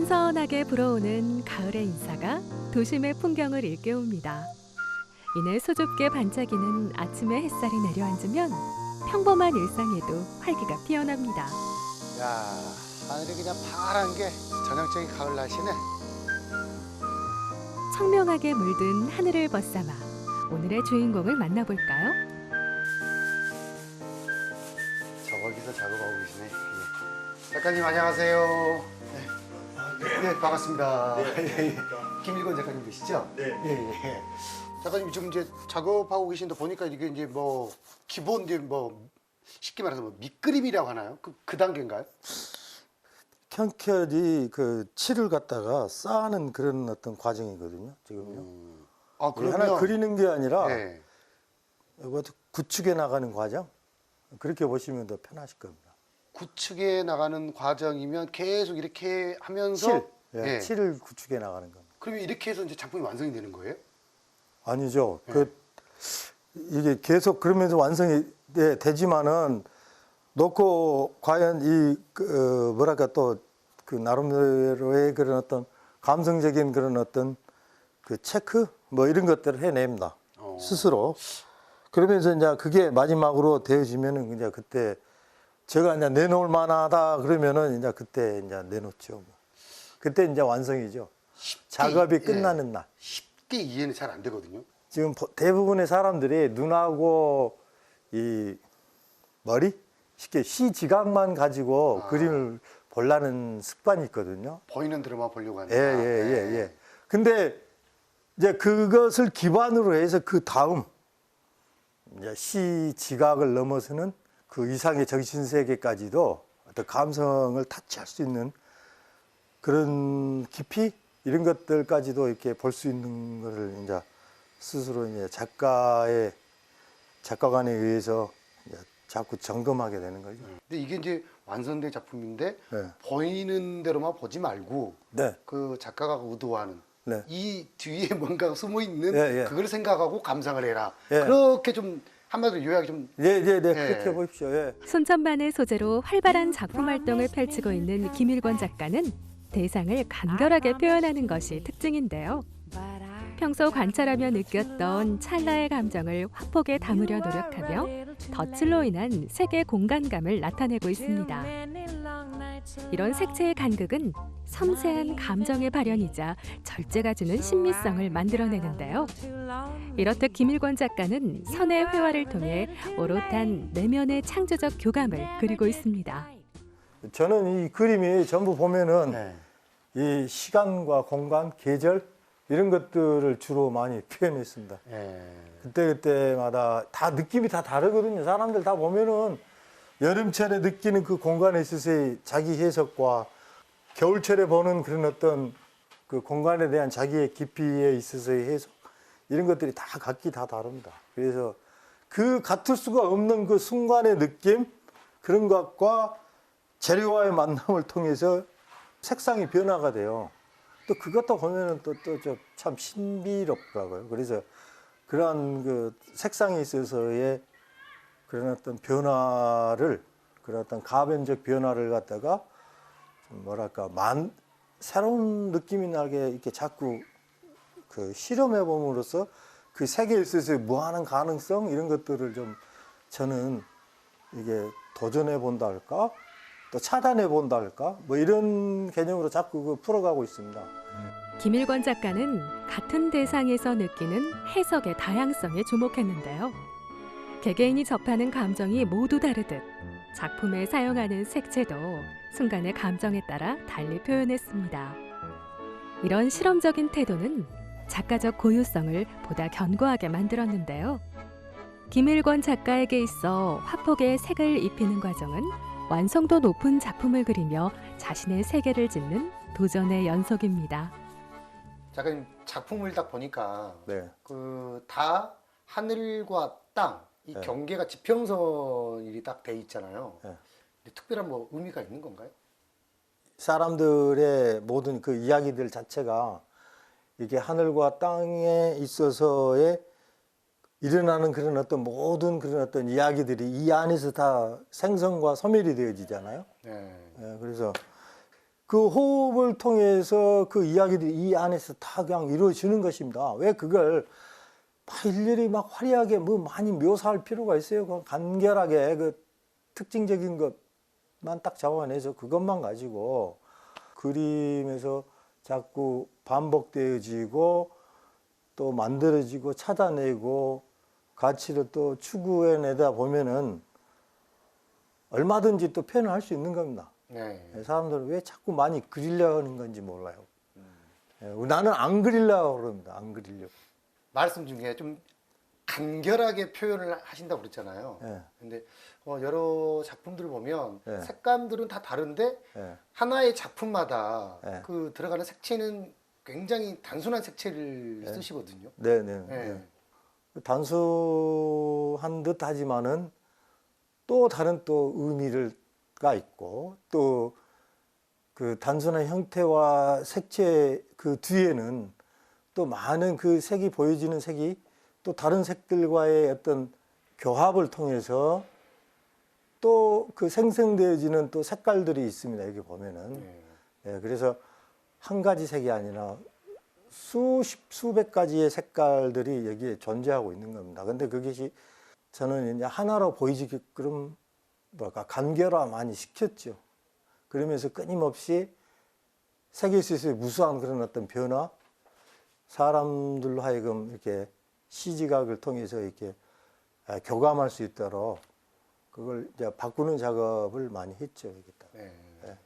선선하게 불어오는 가을의 인사가 도심의 풍경을 일깨웁니다. 이내 수줍게 반짝이는 아침의 햇살이 내려앉으면 평범한 일상에도 활기가 피어납니다. 야, 하늘이 그냥 파란 게 전형적인 가을 날씨네. 청명하게 물든 하늘을 벗삼아 오늘의 주인공을 만나볼까요? 저기서 작업하고 계시네. 예. 작가님 안녕하세요. 네, 반갑습니다. 예. 김일권 작가님 되시죠? 네. 예. 작가님 지금 이제 작업하고 계신데 보니까 이게 이제 뭐 기본 이제 뭐 쉽게 말해서 뭐 밑그림이라고 하나요? 그 단계인가요? 켠켠이 그 칠을 갖다가 쌓는 그런 어떤 과정이거든요. 지금요. 아, 이게 하나 그리는 게 아니라 네. 이것도 구축해 나가는 과정. 그렇게 보시면 더 편하실 겁니다. 구축해 나가는 과정이면 계속 이렇게 하면서 예. 칠을 구축해 나가는 겁니다. 그러면 이렇게 해서 이제 작품이 완성이 되는 거예요? 아니죠. 네. 이게 계속 그러면서 완성이 되지만은 놓고 과연 뭐랄까 또 그 나름대로의 그런 어떤 감성적인 그런 어떤 그 체크 뭐 이런 것들을 해냅니다. 스스로. 그러면서 이제 그게 마지막으로 되어지면은 이제 그때 제가 이제 내놓을 만하다 그러면은 이제 그때 이제 내놓죠. 그때 이제 완성이죠. 작업이 끝나는 날. 쉽게 이해는 잘 안 되거든요. 지금 대부분의 사람들이 눈하고 이 머리 쉽게 시지각만 가지고 그림을 보려는 습관이 있거든요. 보이는 대로만 보려고 하는. 예. 근데 이제 그것을 기반으로 해서 그 다음 이제 시지각을 넘어서는 그 이상의 정신 세계까지도 어떤 감성을 타치할 수 있는 그런 깊이 이런 것들까지도 이렇게 볼 수 있는 것을 이제 스스로 이제 작가관에 의해서 이제 자꾸 점검하게 되는 거죠. 근데 이게 이제 완성된 작품인데 네. 보이는 대로만 보지 말고 네. 그 작가가 의도하는 네. 이 뒤에 뭔가 숨어 있는 예. 그걸 생각하고 감상을 해라. 예. 그렇게 좀 한마디로 요약이 좀. 그렇게 보십시오. 예. 손천만의 소재로 활발한 작품 활동을 펼치고 있는 김일권 작가는 대상을 간결하게 표현하는 것이 특징인데요. 평소 관찰하며 느꼈던 찰나의 감정을 화폭에 담으려 노력하며 덧칠로 인한 색의 공간감을 나타내고 있습니다. 이런 색채의 간극은 섬세한 감정의 발현이자 절제가 주는 신미성을 만들어내는데요. 이렇듯 김일권 작가는 선의 회화를 통해 오롯한 내면의 창조적 교감을 그리고 있습니다. 저는 이 그림이 전부 보면은 네. 이 시간과 공간, 계절 이런 것들을 주로 많이 표현했습니다. 그때마다 다 느낌이 다 다르거든요. 사람들 다 보면은 여름철에 느끼는 그 공간에 있어서의 자기 해석과 겨울철에 보는 그런 어떤 그 공간에 대한 자기의 깊이에 있어서의 해석 이런 것들이 다 각기 다 다릅니다. 그래서 그 같을 수가 없는 그 순간의 느낌 그런 것과 재료와의 만남을 통해서 색상이 변화가 돼요. 또 그것도 보면은 또 참 신비롭더라고요. 그래서 그러한 그 색상에 있어서의 그런 어떤 변화를, 그런 어떤 가변적 변화를 갖다가 좀 뭐랄까 새로운 느낌이 나게 이렇게 자꾸 그 실험해 봄으로써 그 세계에 있어서의 무한한 가능성 이런 것들을 좀 저는 이게 도전해 본다 할까? 또 차단해 본다 할까? 뭐 이런 개념으로 자꾸 풀어가고 있습니다. 김일권 작가는 같은 대상에서 느끼는 해석의 다양성에 주목했는데요. 개개인이 접하는 감정이 모두 다르듯 작품에 사용하는 색채도 순간의 감정에 따라 달리 표현했습니다. 이런 실험적인 태도는 작가적 고유성을 보다 견고하게 만들었는데요. 김일권 작가에게 있어 화폭에 색을 입히는 과정은 완성도 높은 작품을 그리며 자신의 세계를 짓는 도전의 연속입니다. 작가님 작품을 딱 보니까 네. 그 다 하늘과 땅 이 네. 경계가 지평선이 딱 돼 있잖아요. 네. 근데 특별한 뭐 의미가 있는 건가요? 사람들의 모든 그 이야기들 자체가 이게 하늘과 땅에 있어서의 일어나는 그런 어떤 모든 그런 어떤 이야기들이 이 안에서 다 생성과 소멸이 되어지잖아요. 네. 그래서 그 호흡을 통해서 그 이야기들이 이 안에서 다 그냥 이루어지는 것입니다. 왜 그걸 막 일일이 막 화려하게 뭐 많이 묘사할 필요가 있어요? 그 간결하게 그 특징적인 것만 딱 잡아내서 그것만 가지고 그림에서 자꾸 반복되어지고 또 만들어지고 찾아내고 가치를 또 추구해내다 보면은 얼마든지 또 표현을 할 수 있는 겁니다. 네. 사람들은 왜 자꾸 많이 그리려고 하는 건지 몰라요. 나는 안 그리려고 그럽니다. 안 그리려고. 말씀 중에 좀 간결하게 표현을 하신다고 그랬잖아요. 예. 근데 여러 작품들을 보면 예. 색감들은 다 다른데 예. 하나의 작품마다 예. 그 들어가는 색채는 굉장히 단순한 색채를 예. 쓰시거든요. 네네. 예. 단순한 듯 하지만은 또 다른 또 의미가 있고 또 그 단순한 형태와 색채 그 뒤에는 또 많은 그 색이 보여지는 색이 또 다른 색들과의 어떤 교합을 통해서 또 그 생성되어지는 또 색깔들이 있습니다. 여기 보면은. 예. 예, 그래서 한 가지 색이 아니라 수백 가지의 색깔들이 여기에 존재하고 있는 겁니다. 근데 그것이 저는 이제 하나로 보이게끔 뭐랄까 간결화 많이 시켰죠. 그러면서 끊임없이 색에 있어서 무수한 그런 어떤 변화, 사람들로 하여금 이렇게 시지각을 통해서 이렇게 교감할 수 있도록 그걸 이제 바꾸는 작업을 많이 했죠. 여기다. 네. 네.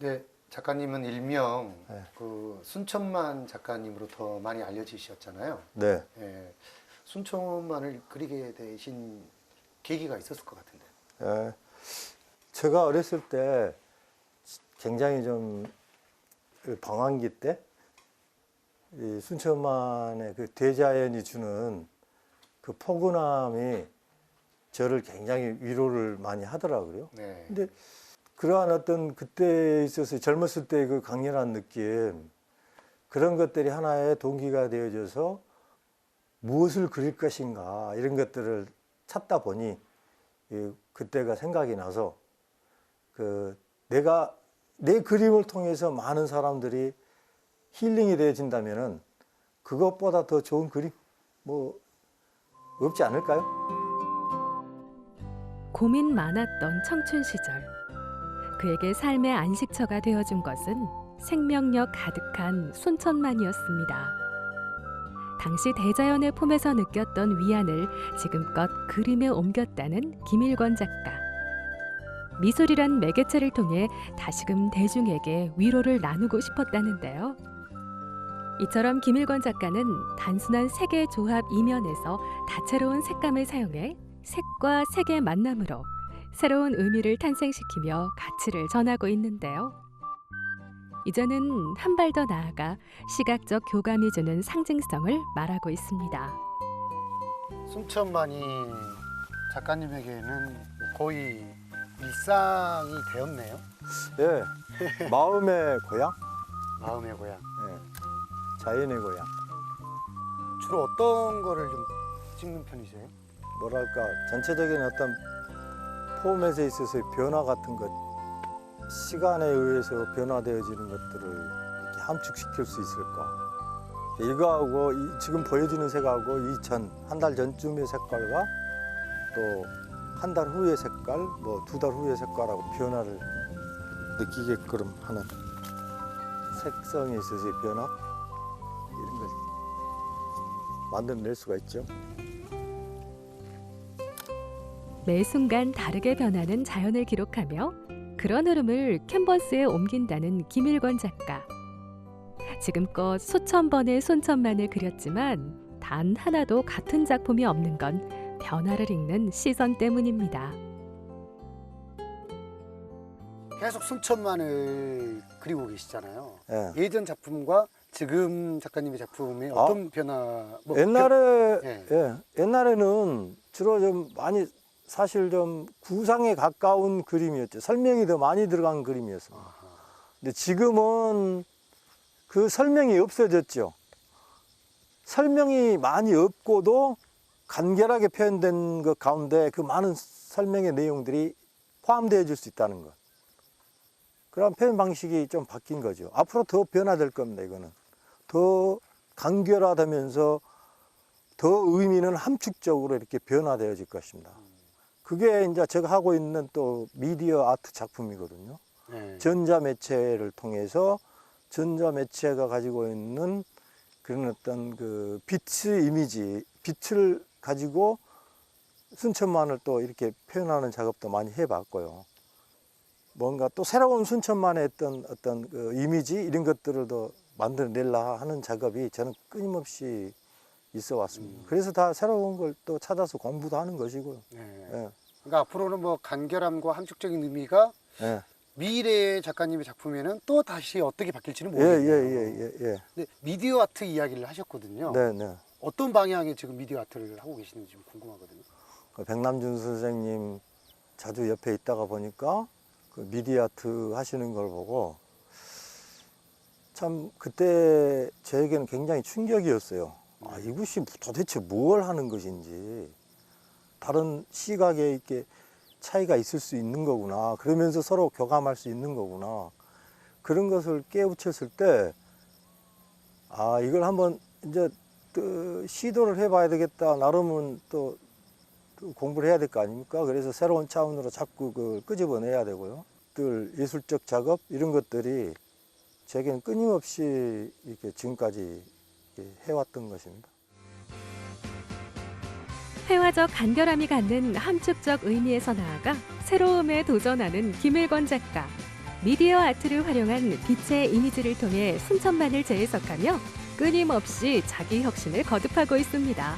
네, 작가님은 일명 네. 그 순천만 작가님으로 더 많이 알려지셨잖아요. 네. 예. 순천만을 그리게 되신 계기가 있었을 것 같은데. 예. 제가 어렸을 때 굉장히 좀 방황기 때 이 순천만의 그 대자연이 주는 그 포근함이 저를 굉장히 위로를 많이 하더라고요. 네. 근데 그러한 어떤 그때에 있어서 젊었을 때 그 강렬한 느낌 그런 것들이 하나의 동기가 되어져서 무엇을 그릴 것인가 이런 것들을 찾다 보니 그때가 생각이 나서 내가 내 그림을 통해서 많은 사람들이 힐링이 되어진다면은 그것보다 더 좋은 그림 뭐 없지 않을까요? 고민 많았던 청춘 시절. 그에게 삶의 안식처가 되어준 것은 생명력 가득한 순천만이었습니다. 당시 대자연의 품에서 느꼈던 위안을 지금껏 그림에 옮겼다는 김일권 작가. 미술이란 매개체를 통해 다시금 대중에게 위로를 나누고 싶었다는데요. 이처럼 김일권 작가는 단순한 색의 조합 이면에서 다채로운 색감을 사용해 색과 색의 만남으로 새로운 의미를 탄생시키며 가치를 전하고 있는데요. 이제는 한 발 더 나아가 시각적 교감이 주는 상징성을 말하고 있습니다. 순천만이 작가님에게는 거의 일상이 되었네요. 예, 마음의 고향, 마음의 고향. 예, 자연의 고향. 주로 어떤 거를 좀 찍는 편이세요? 뭐랄까 전체적인 어떤 폼에 있어서의 변화 같은 것, 시간에 의해서 변화되어지는 것들을 이렇게 함축시킬 수 있을까? 이거하고 지금 보여지는 색하고 한 달 전쯤의 색깔과 또 한 달 후의 색깔, 뭐 2달 후의 색깔하고 변화를 느끼게끔 하는 색성에 있어서의 변화 이런 걸 만들어낼 수가 있죠. 매 순간 다르게 변하는 자연을 기록하며 그런 흐름을 캔버스에 옮긴다는 김일권 작가. 지금껏 수천 번의 순천만을 그렸지만 단 하나도 같은 작품이 없는 건 변화를 읽는 시선 때문입니다. 계속 순천만을 그리고 계시잖아요. 예. 예전 작품과 지금 작가님의 작품의 어떤 변화? 뭐 옛날에 예. 옛날에는 주로 좀 많이 사실 좀 구상에 가까운 그림이었죠. 설명이 더 많이 들어간 그림이었습니다. 근데 지금은 그 설명이 없어졌죠. 설명이 많이 없고도 간결하게 표현된 것 가운데 그 많은 설명의 내용들이 포함되어 줄 수 있다는 것. 그런 표현 방식이 좀 바뀐 거죠. 앞으로 더 변화될 겁니다. 이거는 더 간결화되면서 더 의미는 함축적으로 이렇게 변화되어질 것입니다. 그게 이제 제가 하고 있는 또 미디어 아트 작품이거든요. 네. 전자 매체를 통해서 전자 매체가 가지고 있는 그런 어떤 그 빛의 이미지, 빛을 가지고 순천만을 또 이렇게 표현하는 작업도 많이 해봤고요. 뭔가 또 새로운 순천만의 어떤 그 이미지 이런 것들을 더 만들어내려 하는 작업이 저는 끊임없이 있어 왔습니다. 그래서 다 새로운 걸 또 찾아서 공부도 하는 것이고요. 네. 예. 그러니까 앞으로는 뭐 간결함과 함축적인 의미가 예. 미래의 작가님의 작품에는 또 다시 어떻게 바뀔지는 예, 모르겠네요. 예. 근데 미디어 아트 이야기를 하셨거든요. 네, 네. 어떤 방향의 지금 미디어 아트를 하고 계시는지 좀 궁금하거든요. 그 백남준 선생님 자주 옆에 있다가 보니까 그 미디어 아트 하시는 걸 보고 참 그때 저에게는 굉장히 충격이었어요. 아, 이것이 도대체 뭘 하는 것인지 다른 시각에 이렇게 차이가 있을 수 있는 거구나. 그러면서 서로 교감할 수 있는 거구나. 그런 것을 깨우쳤을 때, 아, 이걸 한번 이제 또 시도를 해봐야 되겠다. 나름은 또 공부를 해야 될 거 아닙니까? 그래서 새로운 차원으로 자꾸 그걸 끄집어내야 되고요. 또 예술적 작업 이런 것들이 제게는 끊임없이 이렇게 지금까지 이렇게 해왔던 것입니다. 회화적 간결함이 갖는 함축적 의미에서 나아가 새로움에 도전하는 김일권 작가. 미디어 아트를 활용한 빛의 이미지를 통해 순천만을 재해석하며 끊임없이 자기 혁신을 거듭하고 있습니다.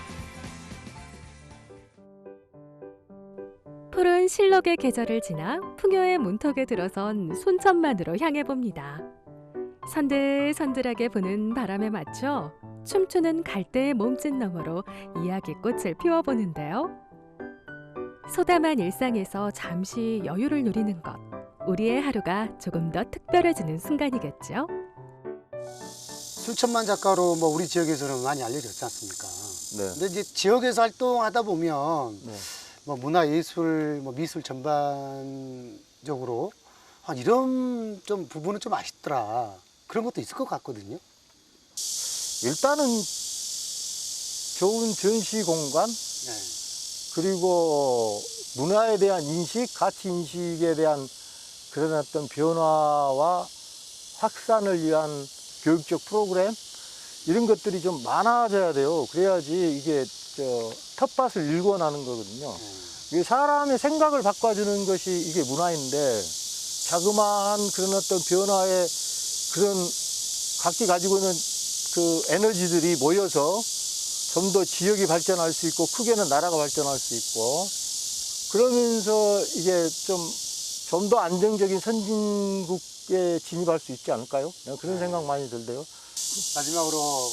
푸른 실록의 계절을 지나 풍요의 문턱에 들어선 순천만으로 향해 봅니다. 선들선들하게 부는 바람에 맞춰 춤추는 갈대의 몸짓 너머로 이야기꽃을 피워보는데요. 소담한 일상에서 잠시 여유를 누리는 것, 우리의 하루가 조금 더 특별해지는 순간이겠죠. 순천만 작가로 뭐 우리 지역에서는 많이 알려졌지 않습니까? 네. 근데 이제 지역에서 활동하다 보면 네. 뭐 문화예술, 뭐 미술 전반적으로 이런 좀 부분은 좀 아쉽더라. 그런 것도 있을 것 같거든요. 일단은 좋은 전시 공간, 네. 그리고 문화에 대한 인식, 가치 인식에 대한 그런 어떤 변화와 확산을 위한 교육적 프로그램 이런 것들이 좀 많아져야 돼요. 그래야지 이게 텃밭을 일궈나는 거거든요. 이게 사람의 생각을 바꿔주는 것이 이게 문화인데 자그마한 그런 어떤 변화의 그런 각기 가지고 있는 그 에너지들이 모여서 좀 더 지역이 발전할 수 있고 크게는 나라가 발전할 수 있고 그러면서 이게 좀 더 안정적인 선진국에 진입할 수 있지 않을까요? 그런 생각 많이 들대요. 마지막으로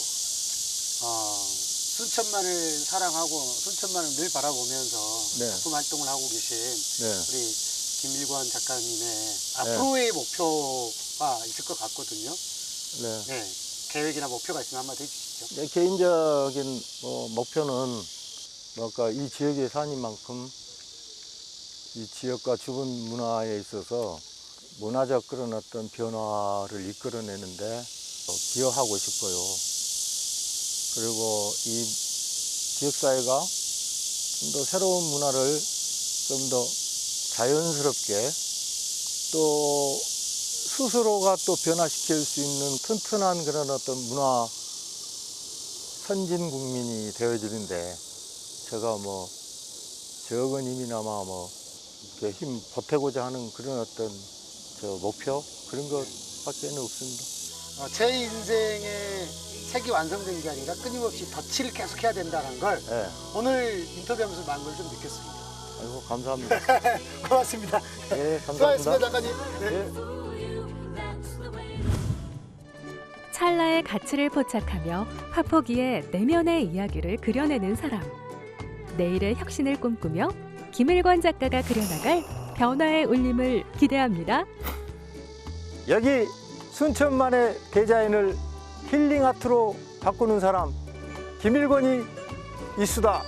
순천만을 사랑하고 순천만을 늘 바라보면서 네. 작품 활동을 하고 계신 네. 우리 김일권 작가님의 앞으로의 목표가 있을 것 같거든요. 네. 네. 계획이나 목표가 있으면 한마디 해주시죠. 내 개인적인 목표는 뭐랄까 이 지역에 사는 만큼 이 지역과 주변 문화에 있어서 문화적 그런 어떤 변화를 이끌어내는데 기여하고 싶어요. 그리고 이 지역사회가 좀 더 새로운 문화를 좀 더 자연스럽게 또 스스로가 또 변화시킬 수 있는 튼튼한 그런 어떤 문화 선진 국민이 되어지는데 제가 뭐 적은 힘이나마 뭐 이렇게 힘 보태고자 하는 그런 어떤 목표 그런 것밖에는 없습니다. 제 인생의 책이 완성된 게 아니라 끊임없이 덧칠을 계속 해야 된다는 걸 네. 오늘 인터뷰하면서 많은 걸 좀 느꼈습니다. 아이고 감사합니다. 고맙습니다. 예, 감사합니다. 수고하셨습니다, 작가님. 네. 예. 찰나의 가치를 포착하며 화포기에 내면의 이야기를 그려내는 사람. 내일의 혁신을 꿈꾸며 김일권 작가가 그려나갈 변화의 울림을 기대합니다. 여기 순천만의 디자인을 힐링 아트로 바꾸는 사람 김일권이 있수다.